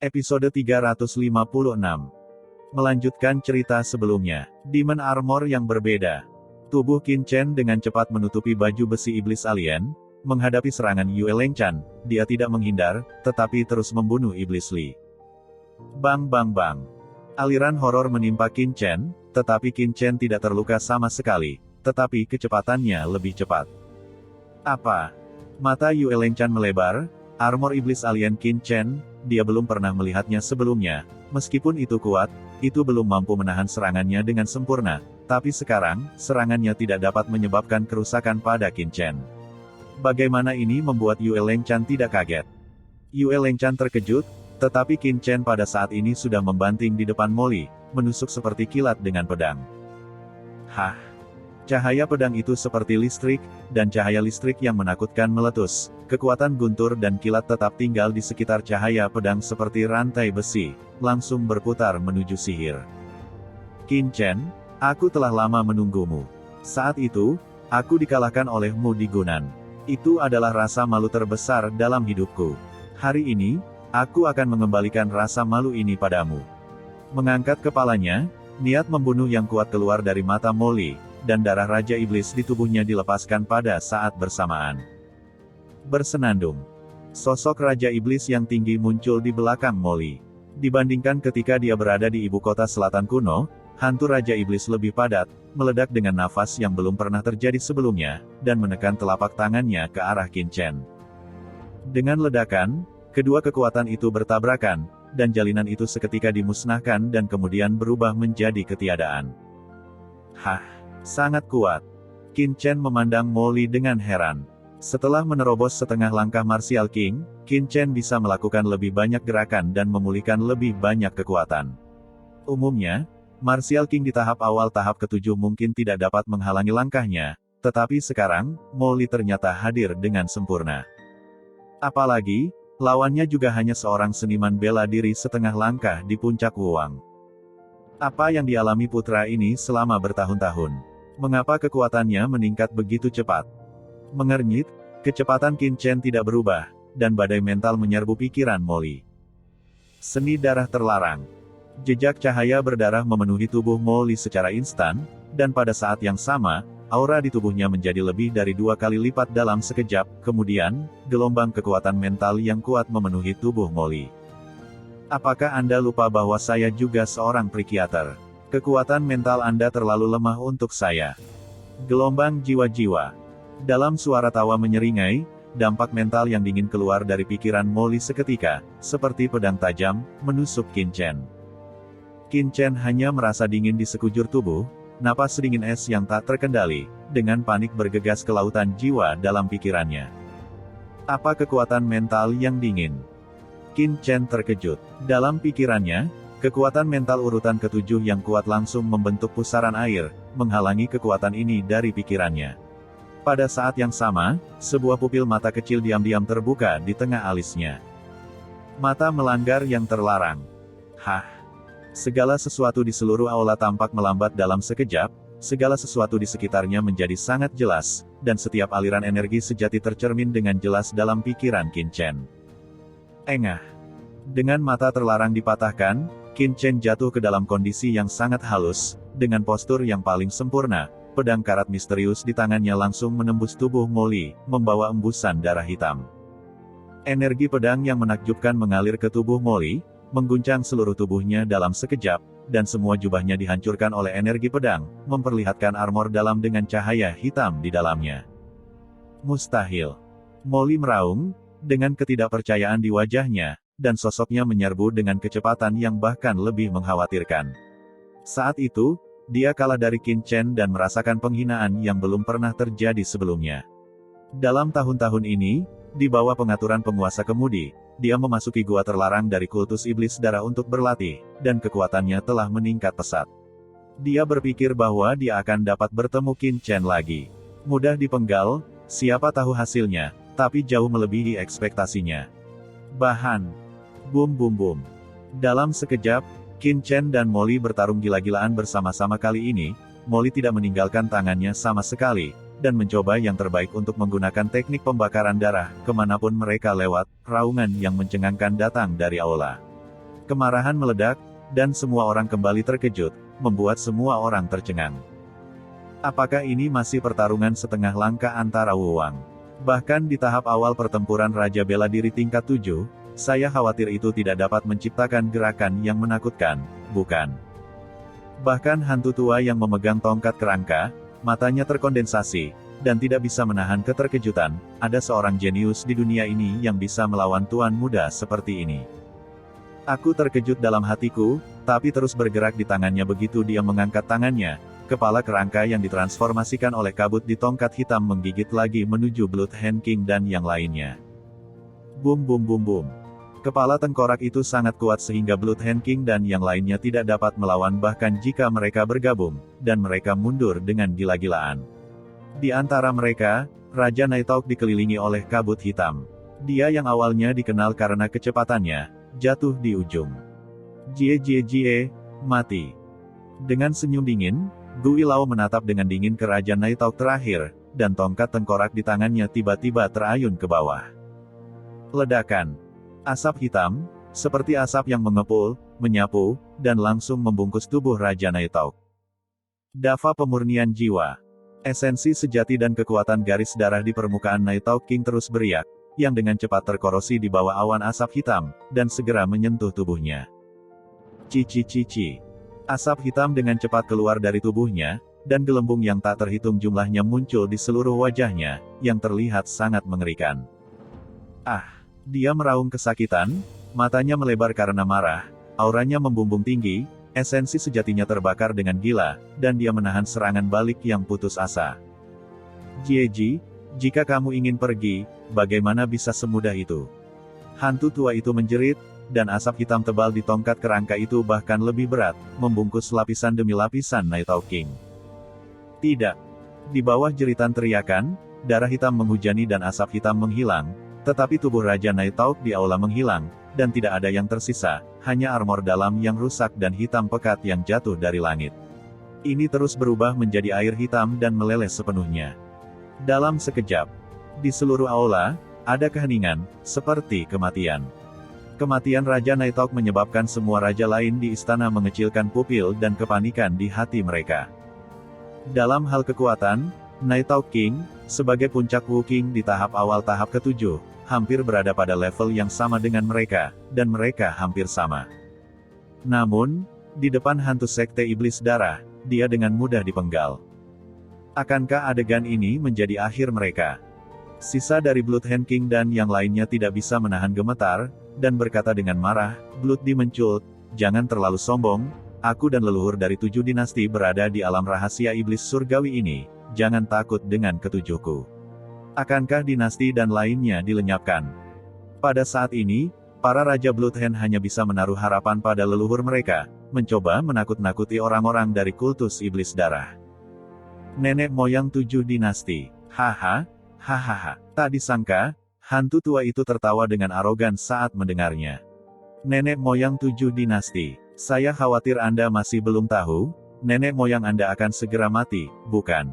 Episode 356. Melanjutkan cerita sebelumnya. Demon Armor yang berbeda. Tubuh Qin Chen dengan cepat menutupi baju besi iblis alien. Menghadapi serangan Yue Lengchan, dia tidak menghindar, tetapi terus membunuh iblis Li. Bang bang bang. Aliran horor menimpa Qin Chen, tetapi Qin Chen tidak terluka sama sekali, tetapi kecepatannya lebih cepat. Apa? Mata Yue Lengchan melebar. Armor iblis alien Qin Chen, dia belum pernah melihatnya sebelumnya. Meskipun itu kuat, itu belum mampu menahan serangannya dengan sempurna. Tapi sekarang, serangannya tidak dapat menyebabkan kerusakan pada Qin Chen. Bagaimana ini membuat Yue Lengchan tidak kaget? Yue Lengchan terkejut, tetapi Qin Chen pada saat ini sudah membanting di depan Molly, menusuk seperti kilat dengan pedang. Hah? Cahaya pedang itu seperti listrik, dan cahaya listrik yang menakutkan meletus. Kekuatan guntur dan kilat tetap tinggal di sekitar cahaya pedang seperti rantai besi, langsung berputar menuju sihir. Qin Chen, aku telah lama menunggumu. Saat itu, aku dikalahkan olehmu di Gunan. Itu adalah rasa malu terbesar dalam hidupku. Hari ini, aku akan mengembalikan rasa malu ini padamu. Mengangkat kepalanya, niat membunuh yang kuat keluar dari mata Molly, dan darah Raja Iblis di tubuhnya dilepaskan pada saat bersamaan. Bersenandung. Sosok Raja Iblis yang tinggi muncul di belakang Molly. Dibandingkan ketika dia berada di ibu kota selatan kuno, hantu Raja Iblis lebih padat, meledak dengan nafas yang belum pernah terjadi sebelumnya, dan menekan telapak tangannya ke arah Qin Chen. Dengan ledakan, kedua kekuatan itu bertabrakan, dan jalinan itu seketika dimusnahkan dan kemudian berubah menjadi ketiadaan. Hah, sangat kuat. Qin Chen memandang Molly dengan heran. Setelah menerobos setengah langkah Martial King, Qin Chen bisa melakukan lebih banyak gerakan dan memulihkan lebih banyak kekuatan. Umumnya, Martial King di tahap awal tahap ke-7 mungkin tidak dapat menghalangi langkahnya, tetapi sekarang, Molly ternyata hadir dengan sempurna. Apalagi, lawannya juga hanya seorang seniman bela diri setengah langkah di puncak Wuwang. Apa yang dialami putra ini selama bertahun-tahun? Mengapa kekuatannya meningkat begitu cepat? Mengernyit, kecepatan Qin Chen tidak berubah, dan badai mental menyerbu pikiran Molly. Seni darah terlarang. Jejak cahaya berdarah memenuhi tubuh Molly secara instan, dan pada saat yang sama, aura di tubuhnya menjadi lebih dari 2 kali lipat dalam sekejap. Kemudian, gelombang kekuatan mental yang kuat memenuhi tubuh Molly. Apakah Anda lupa bahwa saya juga seorang Psikiater? Kekuatan mental Anda terlalu lemah untuk saya. Gelombang jiwa-jiwa. Dalam suara tawa menyeringai, dampak mental yang dingin keluar dari pikiran Molly seketika, seperti pedang tajam, menusuk Qin Chen. Qin Chen hanya merasa dingin di sekujur tubuh, napas sedingin es yang tak terkendali, dengan panik bergegas ke lautan jiwa dalam pikirannya. Apa kekuatan mental yang dingin? Qin Chen terkejut. Dalam pikirannya, kekuatan mental urutan ke-7 yang kuat langsung membentuk pusaran air, menghalangi kekuatan ini dari pikirannya. Pada saat yang sama, sebuah pupil mata kecil diam-diam terbuka di tengah alisnya. Mata melanggar yang terlarang. Hah! Segala sesuatu di seluruh aula tampak melambat dalam sekejap, segala sesuatu di sekitarnya menjadi sangat jelas, dan setiap aliran energi sejati tercermin dengan jelas dalam pikiran Qin Chen. Engah! Dengan mata terlarang dipatahkan, Qin Chen jatuh ke dalam kondisi yang sangat halus, dengan postur yang paling sempurna. Pedang karat misterius di tangannya langsung menembus tubuh Molly, membawa embusan darah hitam. Energi pedang yang menakjubkan mengalir ke tubuh Molly, mengguncang seluruh tubuhnya dalam sekejap, dan semua jubahnya dihancurkan oleh energi pedang, memperlihatkan armor dalam dengan cahaya hitam di dalamnya. Mustahil. Molly meraung, dengan ketidakpercayaan di wajahnya, dan sosoknya menyerbu dengan kecepatan yang bahkan lebih mengkhawatirkan. Saat itu, dia kalah dari Qin Chen dan merasakan penghinaan yang belum pernah terjadi sebelumnya. Dalam tahun-tahun ini, di bawah pengaturan penguasa kemudi, dia memasuki gua terlarang dari kultus iblis darah untuk berlatih, dan kekuatannya telah meningkat pesat. Dia berpikir bahwa dia akan dapat bertemu Qin Chen lagi. Mudah dipenggal, siapa tahu hasilnya, tapi jauh melebihi ekspektasinya. Bahan. Bum bum bum. Dalam sekejap, Qin Chen dan Molly bertarung gila-gilaan bersama-sama kali ini. Molly tidak meninggalkan tangannya sama sekali, dan mencoba yang terbaik untuk menggunakan teknik pembakaran darah, kemanapun mereka lewat. Raungan yang mencengangkan datang dari aula. Kemarahan meledak, dan semua orang kembali terkejut, membuat semua orang tercengang. Apakah ini masih pertarungan setengah langkah antara Wuwang? Bahkan di tahap awal pertempuran Raja Bela Diri tingkat 7, saya khawatir itu tidak dapat menciptakan gerakan yang menakutkan, bukan? Bahkan hantu tua yang memegang tongkat kerangka, matanya terkondensasi, dan tidak bisa menahan keterkejutan, ada seorang jenius di dunia ini yang bisa melawan tuan muda seperti ini. Aku terkejut dalam hatiku, tapi terus bergerak di tangannya begitu dia mengangkat tangannya. Kepala kerangka yang ditransformasikan oleh kabut di tongkat hitam menggigit lagi menuju Blood Hand King dan yang lainnya. Bum bum bum bum. Kepala tengkorak itu sangat kuat sehingga Blood Hand King dan yang lainnya tidak dapat melawan bahkan jika mereka bergabung, dan mereka mundur dengan gila-gilaan. Di antara mereka, Raja Nighthawk dikelilingi oleh kabut hitam. Dia yang awalnya dikenal karena kecepatannya, jatuh di ujung. Jie, mati. Dengan senyum dingin, Gui Lao menatap dengan dingin ke Raja Nighthawk terakhir, dan tongkat tengkorak di tangannya tiba-tiba terayun ke bawah. Ledakan. Asap hitam, seperti asap yang mengepul, menyapu, dan langsung membungkus tubuh Raja Nighthawk. Dava pemurnian jiwa. Esensi sejati dan kekuatan garis darah di permukaan Nighthawk King terus beriak, yang dengan cepat terkorosi di bawah awan asap hitam, dan segera menyentuh tubuhnya. Cici. Asap hitam dengan cepat keluar dari tubuhnya, dan gelembung yang tak terhitung jumlahnya muncul di seluruh wajahnya, yang terlihat sangat mengerikan. Dia meraung kesakitan, matanya melebar karena marah, auranya membumbung tinggi, esensi sejatinya terbakar dengan gila, dan dia menahan serangan balik yang putus asa. Jieji, jika kamu ingin pergi, bagaimana bisa semudah itu? Hantu tua itu menjerit, dan asap hitam tebal di tongkat kerangka itu bahkan lebih berat, membungkus lapisan demi lapisan Nighthawk King. Tidak. Di bawah jeritan teriakan, darah hitam menghujani dan asap hitam menghilang, tetapi tubuh Raja Nighthawk di aula menghilang, dan tidak ada yang tersisa, hanya armor dalam yang rusak dan hitam pekat yang jatuh dari langit. Ini terus berubah menjadi air hitam dan meleleh sepenuhnya. Dalam sekejap, di seluruh aula, ada keheningan, seperti kematian. Kematian Raja Nighthawk menyebabkan semua raja lain di istana mengecilkan pupil dan kepanikan di hati mereka. Dalam hal kekuatan, Nighthawk King, sebagai puncak Wu King di tahap awal tahap ke-7, hampir berada pada level yang sama dengan mereka, dan mereka hampir sama. Namun, di depan hantu sekte iblis darah, dia dengan mudah dipenggal. Akankah adegan ini menjadi akhir mereka? Sisa dari Blood Hand King dan yang lainnya tidak bisa menahan gemetar, dan berkata dengan marah, Blood Dimencut, jangan terlalu sombong, aku dan leluhur dari 7 dinasti berada di alam rahasia iblis surgawi ini, jangan takut dengan ketujuhku. Akankah dinasti dan lainnya dilenyapkan? Pada saat ini, para Raja Bloodhand hanya bisa menaruh harapan pada leluhur mereka, mencoba menakut-nakuti orang-orang dari kultus iblis darah. Nenek moyang 7 dinasti, haha. Tak disangka, hantu tua itu tertawa dengan arogan saat mendengarnya. Nenek moyang 7 dinasti, saya khawatir Anda masih belum tahu, nenek moyang Anda akan segera mati, bukan?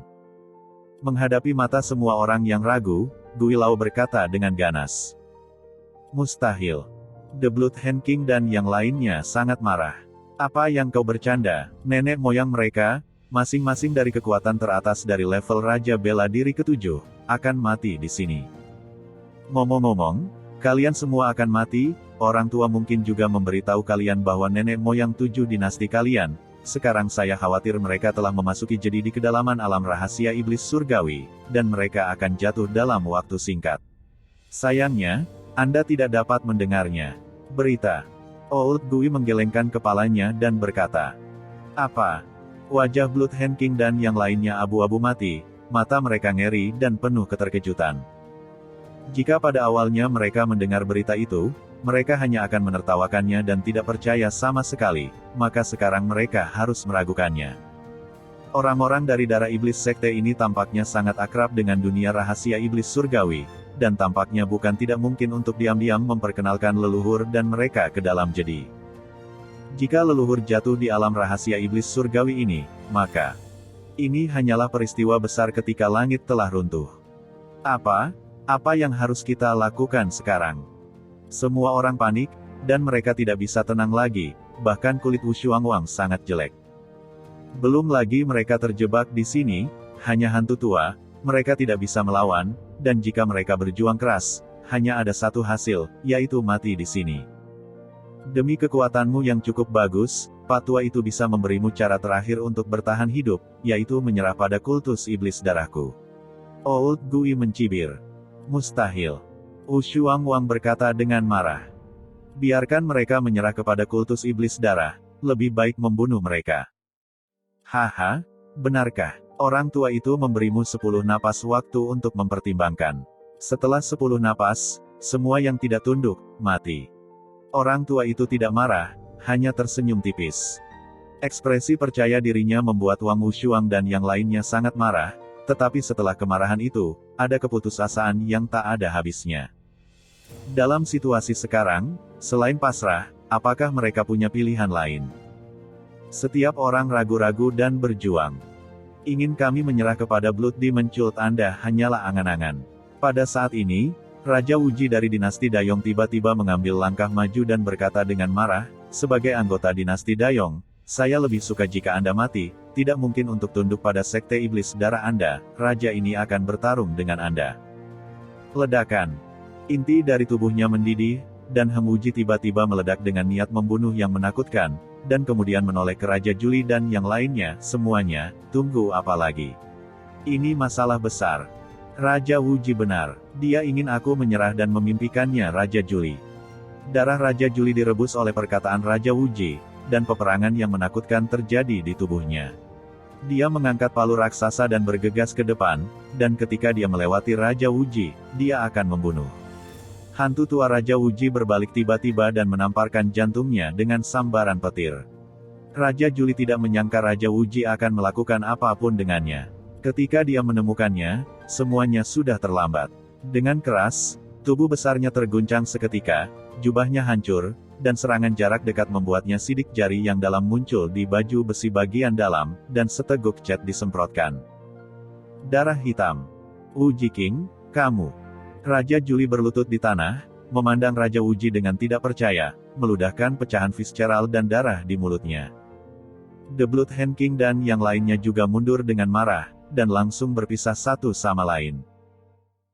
Menghadapi mata semua orang yang ragu, Gui Lao berkata dengan ganas. Mustahil. The Blood Hand King dan yang lainnya sangat marah. Apa yang kau bercanda, nenek moyang mereka, masing-masing dari kekuatan teratas dari level Raja Bela Diri ke-7, akan mati di sini. Ngomong-ngomong, kalian semua akan mati, orang tua mungkin juga memberitahu kalian bahwa nenek moyang 7 dinasti kalian, sekarang saya khawatir mereka telah memasuki jadi di kedalaman alam rahasia iblis surgawi, dan mereka akan jatuh dalam waktu singkat. Sayangnya, Anda tidak dapat mendengarnya. Berita. Old Gui menggelengkan kepalanya dan berkata, apa? Wajah Blood Hand King dan yang lainnya abu-abu mati, mata mereka ngeri dan penuh keterkejutan. Jika pada awalnya mereka mendengar berita itu, mereka hanya akan menertawakannya dan tidak percaya sama sekali, maka sekarang mereka harus meragukannya. Orang-orang dari darah iblis sekte ini tampaknya sangat akrab dengan dunia rahasia iblis surgawi, dan tampaknya bukan tidak mungkin untuk diam-diam memperkenalkan leluhur dan mereka ke dalam jadi. Jika leluhur jatuh di alam rahasia iblis surgawi ini, maka ini hanyalah peristiwa besar ketika langit telah runtuh. Apa yang harus kita lakukan sekarang? Semua orang panik, dan mereka tidak bisa tenang lagi, bahkan kulit Wu Shuangwang sangat jelek. Belum lagi mereka terjebak di sini, hanya hantu tua, mereka tidak bisa melawan, dan jika mereka berjuang keras, hanya ada satu hasil, yaitu mati di sini. Demi kekuatanmu yang cukup bagus, Pak Tua itu bisa memberimu cara terakhir untuk bertahan hidup, yaitu menyerah pada kultus iblis darahku. Old Gui mencibir. Mustahil. Wu Shuangwang berkata dengan marah. Biarkan mereka menyerah kepada kultus iblis darah, lebih baik membunuh mereka. Haha, benarkah? Orang tua itu memberimu 10 napas waktu untuk mempertimbangkan. Setelah 10 napas, semua yang tidak tunduk, mati. Orang tua itu tidak marah, hanya tersenyum tipis. Ekspresi percaya dirinya membuat Wang Wushuang dan yang lainnya sangat marah, tetapi setelah kemarahan itu, ada keputusasaan yang tak ada habisnya. Dalam situasi sekarang, selain pasrah, apakah mereka punya pilihan lain? Setiap orang ragu-ragu dan berjuang. Ingin kami menyerah kepada Blood Demon Cult Anda hanyalah angan-angan. Pada saat ini, Raja Wuji dari dinasti Dayong tiba-tiba mengambil langkah maju dan berkata dengan marah, sebagai anggota dinasti Dayong, saya lebih suka jika Anda mati, tidak mungkin untuk tunduk pada sekte iblis darah Anda, Raja ini akan bertarung dengan Anda. Ledakan. Inti dari tubuhnya mendidih, dan Hem Wuji tiba-tiba meledak dengan niat membunuh yang menakutkan, dan kemudian menoleh ke Raja Juli dan yang lainnya, semuanya, tunggu apa lagi? Ini masalah besar. Raja Wuji benar, dia ingin aku menyerah dan memimpikannya Raja Juli. Darah Raja Juli direbus oleh perkataan Raja Wuji, dan peperangan yang menakutkan terjadi di tubuhnya. Dia mengangkat palu raksasa dan bergegas ke depan, dan ketika dia melewati Raja Wuji, dia akan membunuh. Hantu tua Raja Wuji berbalik tiba-tiba dan menamparkan jantungnya dengan sambaran petir. Raja Juli tidak menyangka Raja Wuji akan melakukan apapun dengannya. Ketika dia menemukannya, semuanya sudah terlambat. Dengan keras, tubuh besarnya terguncang seketika, jubahnya hancur, dan serangan jarak dekat membuatnya sidik jari yang dalam muncul di baju besi bagian dalam, dan seteguk cat disemprotkan. Darah hitam. Wuji King, kamu. Raja Juli berlutut di tanah, memandang Raja Wuji dengan tidak percaya, meludahkan pecahan visceral dan darah di mulutnya. The Blood Hand King dan yang lainnya juga mundur dengan marah, dan langsung berpisah satu sama lain.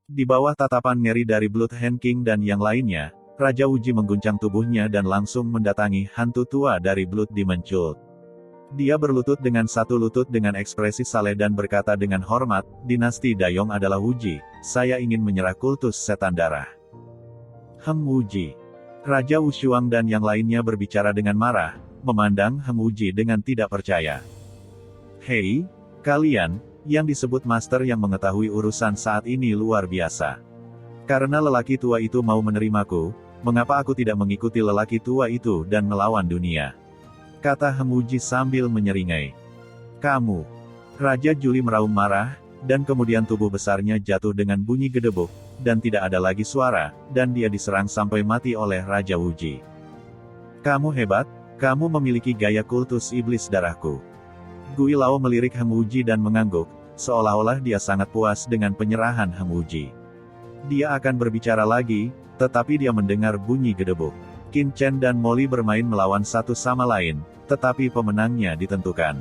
Di bawah tatapan ngeri dari Blood Hand King dan yang lainnya, Raja Wuji mengguncang tubuhnya dan langsung mendatangi hantu tua dari Blood Demon Cult. Dia berlutut dengan satu lutut dengan ekspresi saleh dan berkata dengan hormat, dinasti Dayong adalah Wuji, saya ingin menyerah kultus setan darah. Hem Wuji. Raja Wushuang dan yang lainnya berbicara dengan marah, memandang Hem Wuji dengan tidak percaya. Hei, kalian, yang disebut master yang mengetahui urusan saat ini luar biasa. Karena lelaki tua itu mau menerimaku, mengapa aku tidak mengikuti lelaki tua itu dan melawan dunia? Kata Hem Wuji sambil menyeringai. Kamu. Raja Juli meraung marah, dan kemudian tubuh besarnya jatuh dengan bunyi gedebuk, dan tidak ada lagi suara, dan dia diserang sampai mati oleh Raja Wuji. Kamu hebat, kamu memiliki gaya kultus iblis darahku. Gui Lao melirik Hem Wuji dan mengangguk, seolah-olah dia sangat puas dengan penyerahan Hem Wuji. Dia akan berbicara lagi, tetapi dia mendengar bunyi gedebuk. Qin Chen dan Molly bermain melawan satu sama lain, tetapi pemenangnya ditentukan.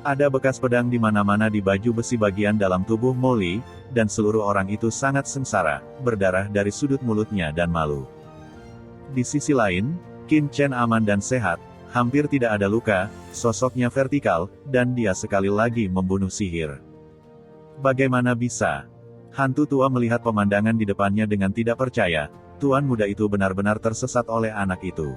Ada bekas pedang di mana-mana di baju besi bagian dalam tubuh Molly, dan seluruh orang itu sangat sengsara, berdarah dari sudut mulutnya dan malu. Di sisi lain, Qin Chen aman dan sehat, hampir tidak ada luka, sosoknya vertikal, dan dia sekali lagi membunuh sihir. Bagaimana bisa? Hantu tua melihat pemandangan di depannya dengan tidak percaya, tuan muda itu benar-benar tersesat oleh anak itu.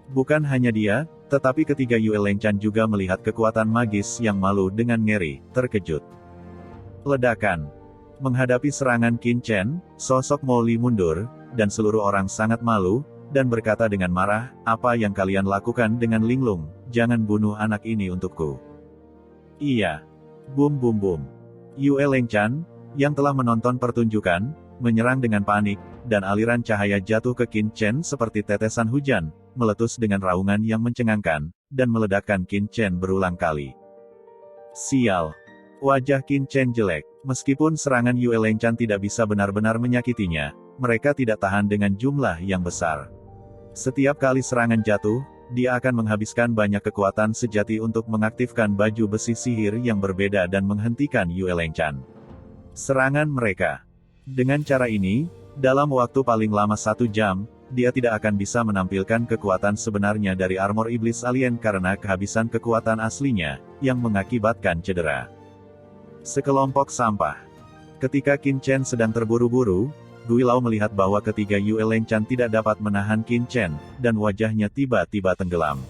Bukan hanya dia, tetapi ketiga Yue Lengchan juga melihat kekuatan magis yang malu dengan ngeri, terkejut. Ledakan. Menghadapi serangan Qin Chen, sosok Molly mundur, dan seluruh orang sangat malu, dan berkata dengan marah, apa yang kalian lakukan dengan Linglung, jangan bunuh anak ini untukku. Iya. Bum bum bum. Yue Lengchan, yang telah menonton pertunjukan, menyerang dengan panik, dan aliran cahaya jatuh ke Qin Chen seperti tetesan hujan, meletus dengan raungan yang mencengangkan, dan meledakkan Qin Chen berulang kali. Sial. Wajah Qin Chen jelek. Meskipun serangan Yue Lengchan tidak bisa benar-benar menyakitinya, mereka tidak tahan dengan jumlah yang besar. Setiap kali serangan jatuh, dia akan menghabiskan banyak kekuatan sejati untuk mengaktifkan baju besi sihir yang berbeda dan menghentikan Yue Lengchan. Serangan mereka. Dengan cara ini, dalam waktu paling lama 1 jam, dia tidak akan bisa menampilkan kekuatan sebenarnya dari armor iblis alien karena kehabisan kekuatan aslinya, yang mengakibatkan cedera. Sekelompok sampah. Ketika Qin Chen sedang terburu-buru, Gui Lao melihat bahwa ketiga Yue Lengchan tidak dapat menahan Qin Chen, dan wajahnya tiba-tiba tenggelam.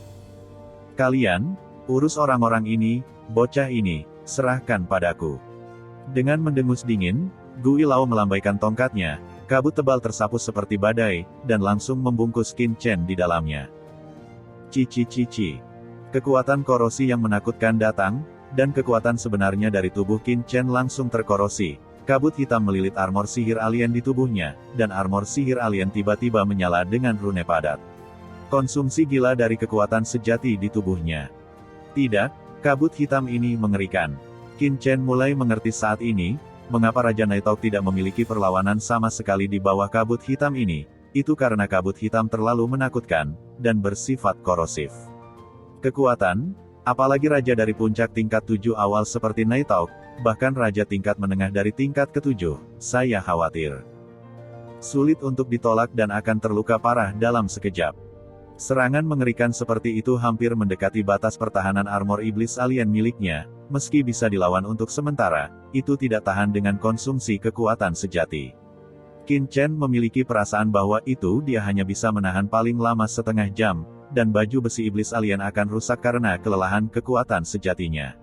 Kalian, urus orang-orang ini, bocah ini, serahkan padaku. Dengan mendengus dingin, Gui Lao melambaikan tongkatnya. Kabut tebal tersapu seperti badai, dan langsung membungkus Qin Chen di dalamnya. Cici. Kekuatan korosi yang menakutkan datang, dan kekuatan sebenarnya dari tubuh Qin Chen langsung terkorosi. Kabut hitam melilit armor sihir alien di tubuhnya, dan armor sihir alien tiba-tiba menyala dengan rune padat. Konsumsi gila dari kekuatan sejati di tubuhnya. Tidak, kabut hitam ini mengerikan. Qin Chen mulai mengerti saat ini, mengapa Raja Naitao tidak memiliki perlawanan sama sekali di bawah kabut hitam ini. Itu karena kabut hitam terlalu menakutkan, dan bersifat korosif. Kekuatan, apalagi raja dari puncak tingkat 7 awal seperti Naitao, bahkan raja tingkat menengah dari tingkat ke-7, saya khawatir. Sulit untuk ditolak dan akan terluka parah dalam sekejap. Serangan mengerikan seperti itu hampir mendekati batas pertahanan armor iblis alien miliknya, meski bisa dilawan untuk sementara, itu tidak tahan dengan konsumsi kekuatan sejati. Qin Chen memiliki perasaan bahwa itu dia hanya bisa menahan paling lama setengah jam, dan baju besi iblis alien akan rusak karena kelelahan kekuatan sejatinya.